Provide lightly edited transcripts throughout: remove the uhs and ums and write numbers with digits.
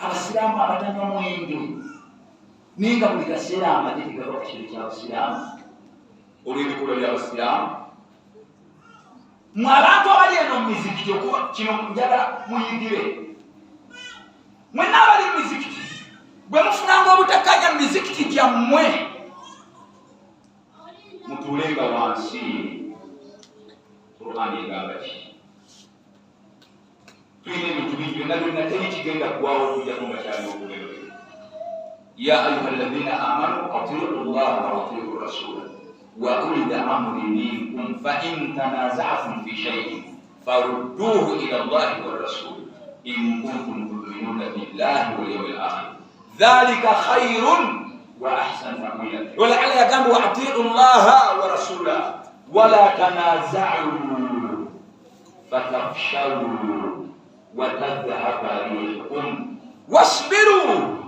abasiraamu abatanywa mwenge ninga buli kaseera amagye tegava ku kintu ky'abasiraamu olw'ebikolwa by'abasiraamu. Mwe abantu abali eno mu mizikiti okuva kino njagala muyigire, mwenna abali mu mizikiti bwe mufunanga obutakkanya mu mizikiti gyammwe mutuulenga wansi. Qur'ani egamba ki? Tulina ebintu bingi byonna byonna teri kigenda kuggwawo okujjaku nga kyalina okubeerera. Ya ayuha alladhina amanu atiu llaha wa atiu rasula wa ulil amri minkum fa in tanaza'tum fi shay'in farudduhu ila llahi wa rasul in kuntum tu'minuna billahi wal yawmil akhir dhalika khairun wa ahsanu ta'wila. Wala ala yagambu wa atiu llaha wa rasula wala tanaza'u fatafshalu wa tadhhaba rihukum wasbiru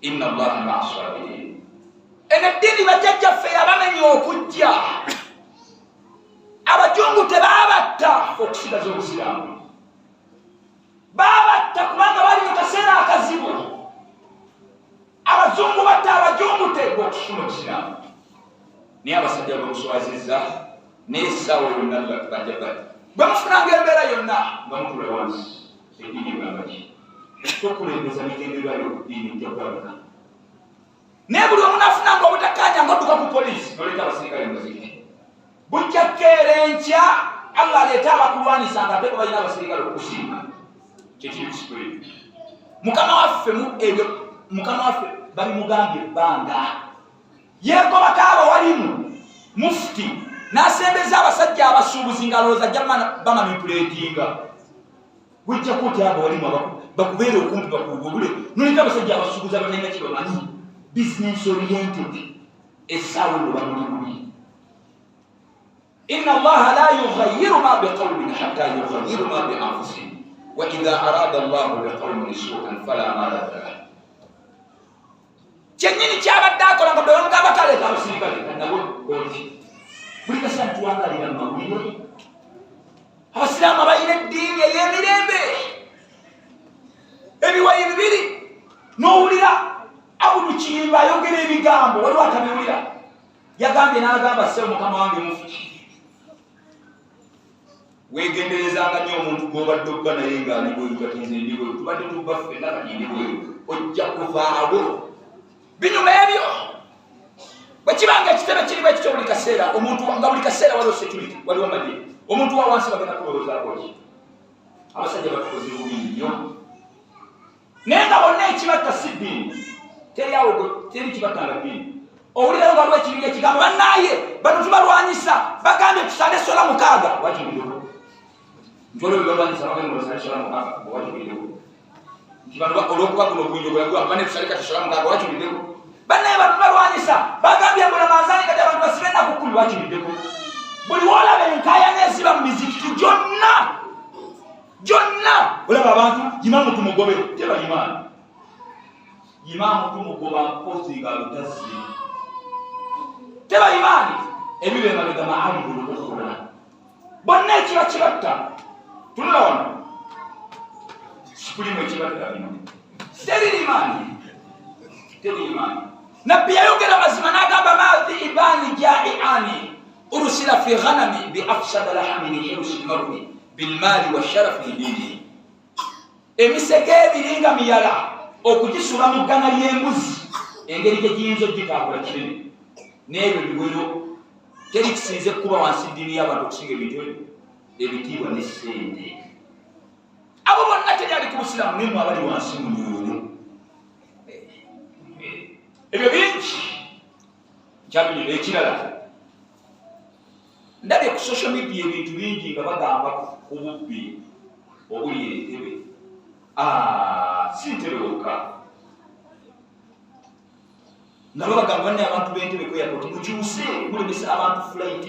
inna allaha ma'a sabirin. Ene dini bajjajjaffe abamenye okujja abajungu tebaabatta okusigaza obusiraamu, baabatta kubanga bali mu kaseera akazibu. Abazungu batta abajungu tegwa okufuna obusiraamu, naye abasajja bamuswazizza n'essaawa yonna bajja bati bwe mufunanga embeera yonna nga mutula wansi. Eddiini egamba ki? Tokulembeza migendererwa y'okuddiini ejja kwabika. Naye buli omu nafunanga obutakkanya ng'odduka ku poliisi n'oleeta abasirikale muziki. Bujja kkeera enkya Allah aleeta abakulwanisa nga ate balina abasirikale okukusiima. Kyekiri ku sipulimu. Mukama waffe babimugambye ebbanga. Yeegobako abo walimu mufuti n'asembeza abasajja abasuubuzi ng'alowooza ajja bamanipuleetinga. Bujja kuti abo walimu bakubeera okumpi bakuwubule n'oleeta abasajja abasuubuzi abatalina kye bamanyi, business oriented, essaawa eno bamuli. Inna allaha la yughayyiru ma biqawmin hatta yughayyiru ma bi anfusihim wa idha arada allahu biqawmin su'an fala maradda lahu. Kyennyini kyabadde akola nga bwe bamugamba taleeta abasirikale nabo kooti. Buli kaseera tuwangalira mu mawulire abasiraamu abalina eddiini ey'emirembe, ebiwayi bibiri n'owulira Abudu Kiyimba ayogera ebigambo waliwo atabiwulira. Yagambye n'agamba ssebo mukama wange mufuti, weegenderezanga nnyo omuntu gw'obadde obba naye ng'ali bweru katinze ndi bweru tubadde tubba ffenna kanyindi bweru ojja kuvaawo. Binyuma ebyo bwe kibanga ekitebe kirimu ekityo buli kaseera omuntu nga buli kaseera waliwo security, waliwo magye, omuntu wa wansi bagenda kulowoozaako ki? Abasajja batukoze bubi nnyo, naye nga bonna ekibatta si ddiini. Teri kibatta nga ddiini. Owulirayo nga waliwo ekibinja ekigamba bannaaye bano tubalwanyisa bagambye tusale sola 6 wakiwulireko. Nti olwo bebalwanyisa bagambye basale sola 6 wakiwulireko. Nti bano olw'okuba guno obuyinjo bweyagwa bane tusale kati sola 6 wakiwulireko. Bannaye bano tubalwanyisa bagambye mbula manzaani kati abantu basibe ennaku 10 wakiwulireko. Buli wolaba enkaayana eziba mu mizikiti gyonna olaba abantu imaamu tumugobe, teba imaani. Imaamu tumugoba mpozi nga lutazzi, teba imaani. Ebibe emabega maalimu olukukola bonna ekiba kibatta. Tunula wano sipulimu ekibatta bino teri imaani, teri imaani. Nabbi yayogera mazima n'agamba maadhi ibani jaiani urusila fi ghanami bi afsada lahami hirsi lmarwi bilmaali washarafi lidini. Emisege ebiringa miyala okugisula mu ggana ly'embuzi engeri gye giyinza ogitaakula kinene n'ebyo biwero. Teri kisinze kuba wansi ddiini y'abantu okusinga ebintu ebitiibwa n'essente. Abo bonna teri ali ku busiraamu naye abali wansi mu nyoyo. Ebyo bingi kyabinyo. Ekirala ndabye ku social media ebintu bingi nga bagamba ku bubbi obuli entebe. Si ntebe wokka nga bagamba naye abantu b'entebe ku airport mukyuse mulemesa abantu flight.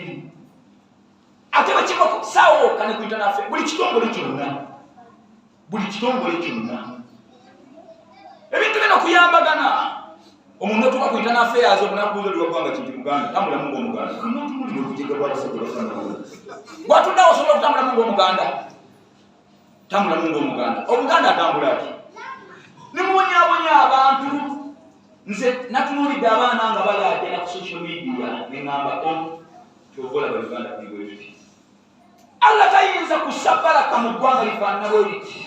Ate bakiko ssaawa wokka ne ku internafe buli kitongole kyonna ebintu bino kuyambagana. Omuntu otuuka ku internal affairs okunakubuuza oli waggwanga kinti Muganda tambulamu ng'Omuganda. Omuntu muli okujega lw'abasajja basanga bw'atuddawo osobola okutambulamu ng'Omuganda, tambulamu ng'Omuganda. Omuganda atambula ati ne nze natunulidde abaana nga balaajana ku social media neŋŋamba kyovola baluganda kuligwetuti Allah tayinza kusabalaka mu ggwanga lifaanana bwe liti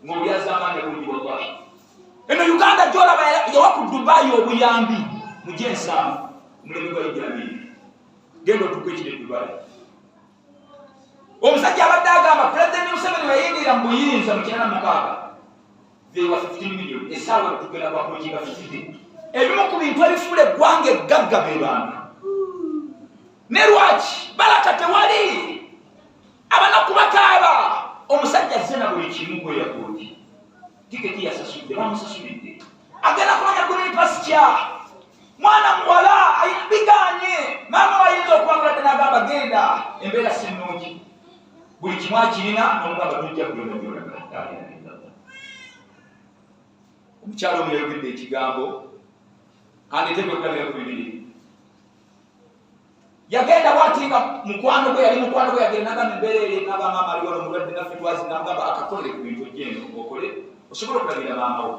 ng'olyazamaanya bulungi wallahi. Eno Uganda gy'olaba yawa ku Dubai obuyambi mu gyensanvu omulembe gwa Idi Amin genda otuuka ekiri Dubai. Omusajja abadde agamba Pulezidenti Museveni weyingira mu buyinza mu 1996 they were 15 million essaawa tugenda kwakulikinga 50. Ebimu ku bintu ebifuula eggwanga eggagga be bantu ne lwaki balaka tewali abanaku bakaaba. Omusajja zena buli kimu kwe yakooti tiketi yasasudde bamusasulidde agenda kumanya guli pasitya mwana muwala biganye maama wayinza okubangula n'agamba genda embeera si nnungi buli kimu akirina n'omugamba tujja kulonda byolaga. Omukyalo omu yayogedde ekigambo kandeetebwe okulabira ku bibiri yagenda bwatinga mukwano gwe yali mukwano gwe yagenda nagamba embeerere n'abamaama aliwala omulwadde nafitwazi namugamba akakolere ku bintu gyeno okole osobola okulabira maama wo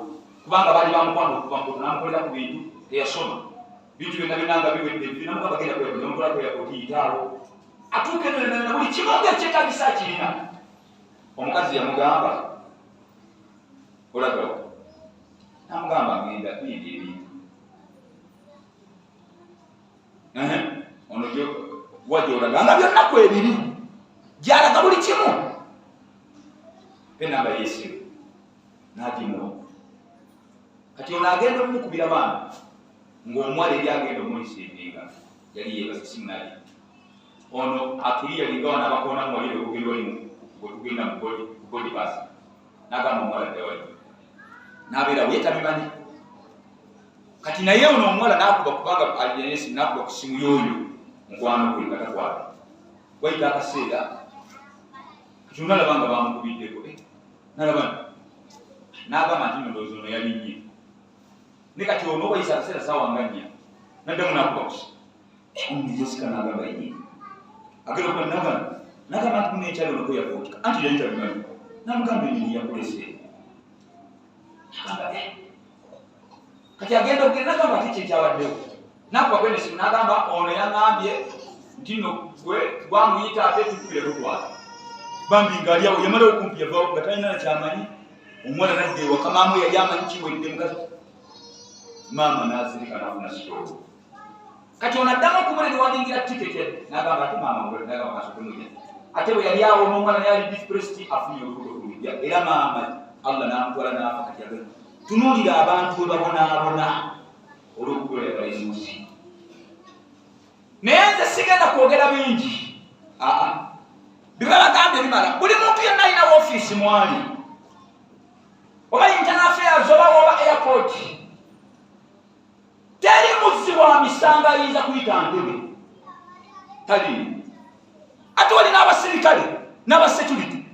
kubanga baali bamukwano okuva mbuto namukolera ku bintu teyasoma bintu byonna binanga biwedde bibi namugamba genda kweyakola omukola kweyakola yitaawo atuuke nolena buli kimu ngaekyetagisa kirina. Omukazi yamugamba olagawo namugamba ngenda bindi ebintu ono wajolaga nga byonna kwebiri gyalaga buli kimu penamba yesiwe nagimuwa kati ono agenda omukubira baana ng'omuwala eri agenda omuyisiringa yali yebaza simunali ono atuli yalinga wana abakoona muwalire okugenda olimu bwetugenda mu body pass nagamba omuwala ddewali nabeera wetabimanyi kati naye ono omuwala nakuba kubanga alijenesi nakuba ku simu yoyo mukwano kuli katakwala wayita akaseera kati onalabanga bamukubiddeko nalabana nagamba nti ndowooza ono yalinnye ne kati ono wayisa akaseera sawanga nnya naddamu nakuba kusa omujosika nagamba ye agenda okuba nagamba nti munekyali onoko yakootika anti yayitabimanyi namugamba enyini yakulese kati agenda okugenda nagamba ti kyekyawaddewo nakuba kwenesimu nagamba ono yaŋambye nti no gwe gwamuyita ate tukubire tutwala bambi ngaaliawo yamala okumpi yavawo nga talina nakyamanyi. Omuwala nadde ewaka maama we yali amanyi kiwedde mukazi maama nazirika nafuna sitoovu kati ono addamu okumulere walingira tiketi nagamba ate maama kasokumuja ate bwe yali awo n'omwana nayali dispresti afunye olubuto kulujja era maama Allah namutwala nafa kati agenda tunuulira abantu bwe babonaabona olw'okugolera Yesuusi. Naye nze sigenda kwogera bingi bibabagambye bimala. Buli muntu yenna alina woofiisi mwali oba internal affairs oba airport teri muzzi wa misanga ayinza kuyita Ntebe tali ate wali n'abasirikale n'abasecurity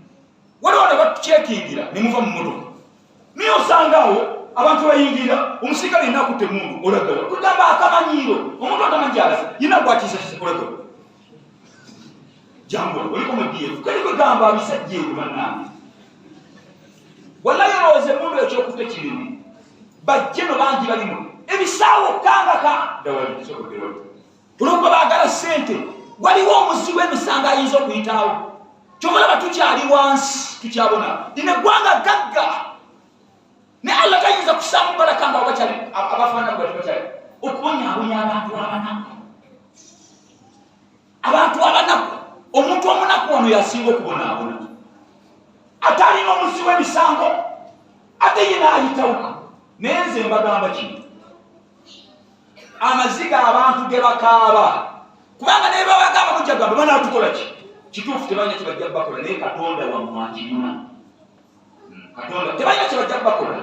waliwo ne batucekingira ne muva mu motoka niye osangawo abantu bayingira omusirikale yina akutte mundu olagala kugamba akamanyiiro omuntu atamanyi gyalaza yina gwakisa olagala jambo oliko mu DF kali kugamba abisajja ebyo bannange wallahi olowooza emundu ekyokutte kirimi bajje no bangi balimu ebisaawo kangaka dawali kisobokerwa olwokuba baagala ssente waliwo omuzi w'emisango ayinza okuyitaawo kyomulaba tukyali wansi tukyabona lino eggwanga gagga ne Allah tayinza kusaamu baraka nga bakyali abafaanana bwe bakyali okubonyaabonya abantu abanaku omuntu omunaku ono yasinga okubonaabona ate alina omuzi w'emisango ate ye naayitawo. Naye nze mbagamba kino amaziga abantu ge bakaaba kubanga naye babagamba mujja gamba banaatukola ki kituufu tebanya kibajja bakola naye Katonda wamwakirina Katonda tebanya kibajja bakola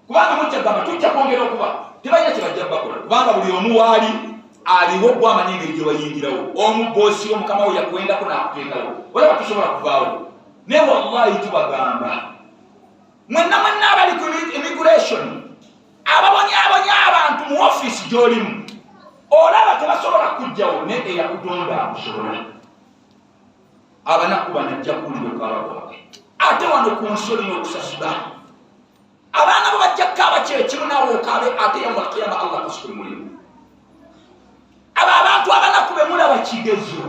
kubanga mujja gamba tujja kwongera okuba tebanya kibajja bakola kubanga buli omu waali aliwo gw'amanyi engeri gye wayingirawo omuboosi omukama we yakwendako n'akuteekawo olaba tusobola kuvaawo. Naye wallahi tubagamba mwenna abali ku immigration ababonyaabonya abantu mu ofiisi gy'olimu olaba tebasobola kujjawo ne eyakutonda akusobola abanaku banajja kuwulira okukaba kwabwe ate wano ku nsi olina okusasula abaana bo bajja kaba kyekimunawo okabe ate yaumul qiyama Allah kusukula mulimu. Abo abantu abanaku be mulaba kigezo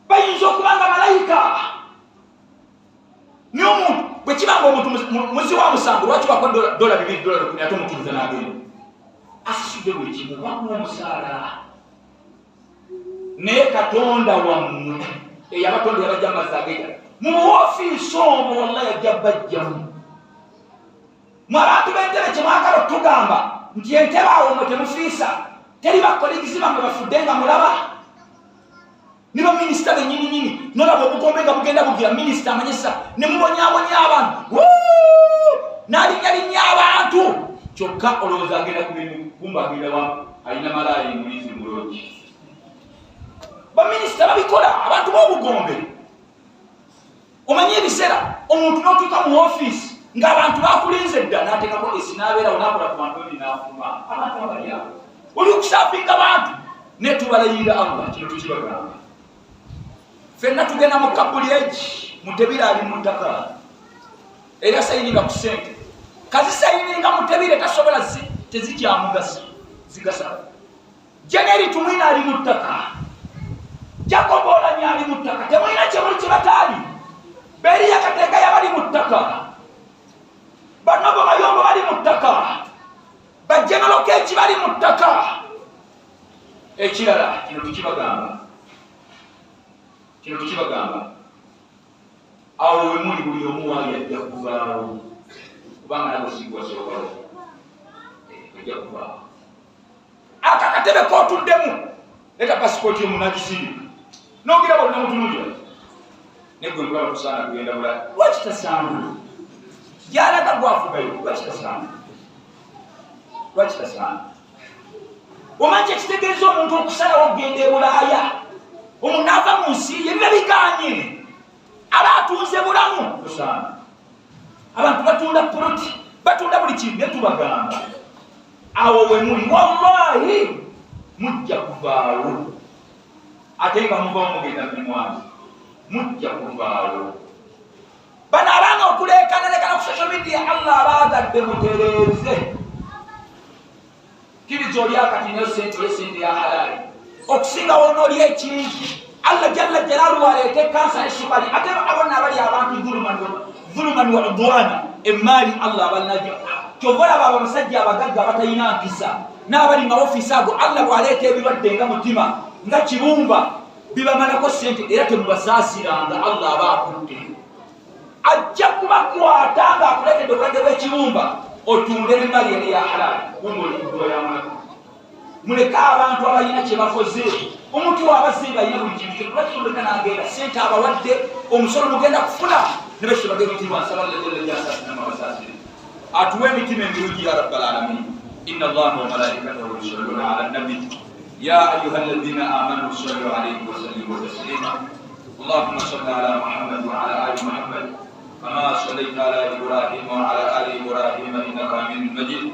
bayinza okubanga malayika n'omuntu bwe kibanga omuntu muzi wa musango lwaki wakwa $2 $10 ate omutuuza n'agenda asasudde buli kimu wamu omusaala naye Katonda wammwe eyabatonda yabajja amazzi agenda mu woofiisi omwo wallahi yajja bajjamu. Mu abantu b'entebe kye mwagala okutugamba nti entebe awo mwe temufiisa teri bakolegisi bammwe bafudde nga mulaba ne baminisita bennyininyini nolaba obugombe nga bugenda bugira minisita amanyisa ne mubonyabonya abantu n'alinnyalinnya abantu kyokka olowooza agenda kumba agenda wa alina malaali mulizi mulungi. Baminisita babikola abantu b'obugombe. Omanyi ebiseera omuntu n'otuuka mu woofiisi ng'abantu bakulinze dda n'ateekako esi n'abeerawo n'akola ku bantu ebi n'afuma abantu abali awo oli okusaapinga abantu ne tubalayirira Allah kino tukibagamba. Ffenna tugenda mu kabulyegi Mutebire ali mu ttaka era sayininga ku ssente kazisayininga Mutebire tasobola tezikyamugasa zigasa. Jeneri Tumwina ali mu ttaka, Jacob Oulanyah ali mu ttaka, temulina kyemuli kye bataali. Beriya Kateega yabali mu ttaka, Banobo Mayombo bali mu ttaka, Bajjenero Keeki bali mu ttaka. Ekirala kino tukibagamba awo we muli buli omu waali ajja kuvaawo kubanga nabo sigwasobolawo ajja kuvaawo. Aka katebe kootuddemu leta pasipoti y'omunakisiri n'ogira bonna mutunulira negwe mulaba tusaana kugenda bulala lwaki tasaana gyalaga gwafugayo lwaki tasaana. Omanyi ekitegeeza omuntu okusalawo okugenda e Bulaaya omuntu ava mu nsi ye biba biganye aba atunze bulamu tusaana. Abantu batunda poloti batunda buli kintu ne tubagamba awo we muli wallahi mujja kuvaawo ate nga muvaawo mugenda mumwanzi mujja kuvaawo. Bano abanga okuleekanalekana ku social media Allah abaagadde mutereeze kiriza oli akati nayo sente ya halali okusingawo onoolya ekingi Allah jalla jalaaluhu aleete kansa esukali ate abonna abali abantu dhuluman wa udwana emaali Allah abalinajo kyova olaba abasajja abagagga abatalina mpisa n'abali mu ofiisi ago Allah bw'aleeta ebirwadde nga mutima nga kibumba bibamalako ssente era temubasaasiranga Allah aba akutte ajja kubakwata ng'akuleetedde obulwadde bw'ekibumba otunde ebimali eri ya halali umuliddoyamulaku. Muleke abantu abalina kye bakoze omuntu waabazimba alina buli kintu lwaki muleka n'agenda ssente abawadde omusolo mugenda kufuna ne bekyo bagenda otiibwa nsaba jalla jasasinama basaasire atuwe emitima emirungi ya rabbal alamin. inna Allaha wa malaikatahu yusalluna ala nabi ya ayuha alladhina amanu sallu alayhi wa sallimu taslima. Allahumma salli ala Muhammad wa ala ali Muhammad kama sallaita ala Ibrahim wa ala ali Ibrahim innaka hamidun majid.